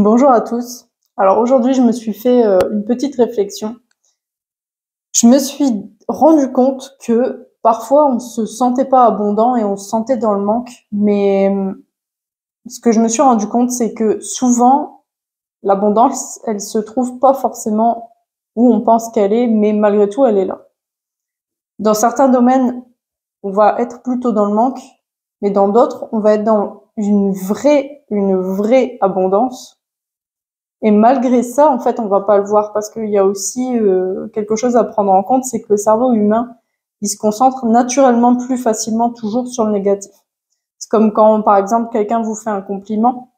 Bonjour à tous. Alors aujourd'hui, je me suis fait une petite réflexion. Je me suis rendu compte que parfois on se sentait pas abondant et on se sentait dans le manque. Mais ce que je me suis rendu compte, c'est que souvent l'abondance, elle se trouve pas forcément où on pense qu'elle est, mais malgré tout, elle est là. Dans certains domaines, on va être plutôt dans le manque, mais dans d'autres, on va être dans une vraie abondance. Et malgré ça, en fait, on va pas le voir parce qu'il y a aussi quelque chose à prendre en compte, c'est que le cerveau humain, il se concentre naturellement plus facilement toujours sur le négatif. C'est comme quand, par exemple, quelqu'un vous fait un compliment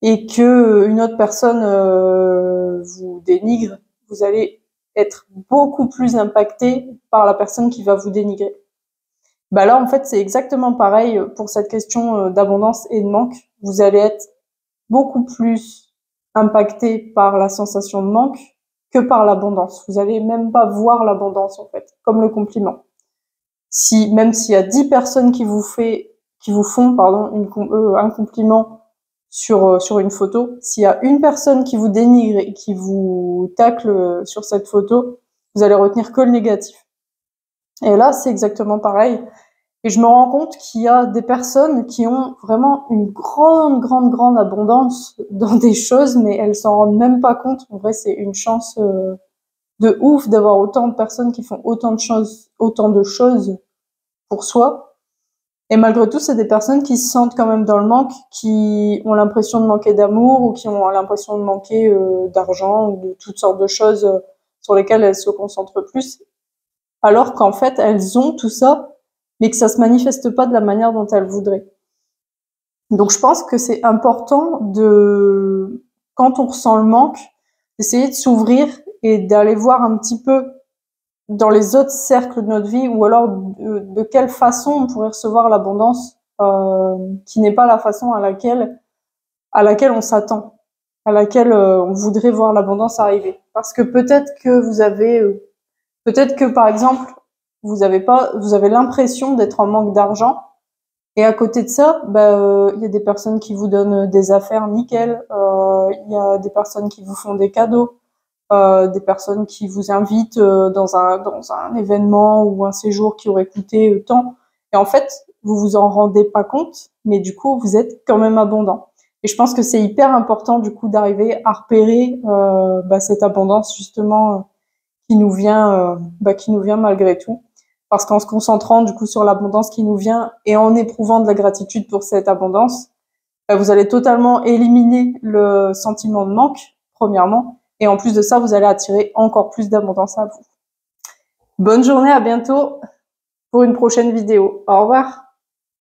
et que une autre personne vous dénigre, vous allez être beaucoup plus impacté par la personne qui va vous dénigrer. Bah là, en fait, c'est exactement pareil pour cette question d'abondance et de manque. Vous allez être beaucoup plus impacté par la sensation de manque que par l'abondance. Vous allez même pas voir l'abondance, en fait, comme le compliment. Même s'il y a 10 personnes qui vous font, un compliment sur une photo, s'il y a une personne qui vous dénigre et qui vous tacle sur cette photo, vous allez retenir que le négatif. Et là, c'est exactement pareil. Et je me rends compte qu'il y a des personnes qui ont vraiment une grande abondance dans des choses, mais elles s'en rendent même pas compte. En vrai, c'est une chance de ouf d'avoir autant de personnes qui font autant de choses pour soi. Et malgré tout, c'est des personnes qui se sentent quand même dans le manque, qui ont l'impression de manquer d'amour ou qui ont l'impression de manquer d'argent ou de toutes sortes de choses sur lesquelles elles se concentrent plus, alors qu'en fait, elles ont tout ça, mais que ça se manifeste pas de la manière dont elles voudraient. Donc je pense que c'est important quand on ressent le manque, d'essayer de s'ouvrir et d'aller voir un petit peu dans les autres cercles de notre vie, ou alors de quelle façon on pourrait recevoir l'abondance, qui n'est pas la façon à laquelle on s'attend, à laquelle on voudrait voir l'abondance arriver. Parce que peut-être que par exemple, vous avez l'impression d'être en manque d'argent, et à côté de ça, y a des personnes qui vous donnent des affaires nickel, y a des personnes qui vous font des cadeaux, des personnes qui vous invitent dans un événement ou un séjour qui aurait coûté tant. Et en fait, vous vous en rendez pas compte, mais du coup, vous êtes quand même abondant. Et je pense que c'est hyper important du coup d'arriver à repérer cette abondance justement qui nous vient malgré tout. Parce qu'en se concentrant du coup sur l'abondance qui nous vient et en éprouvant de la gratitude pour cette abondance, vous allez totalement éliminer le sentiment de manque, premièrement, et en plus de ça, vous allez attirer encore plus d'abondance à vous. Bonne journée, à bientôt pour une prochaine vidéo. Au revoir.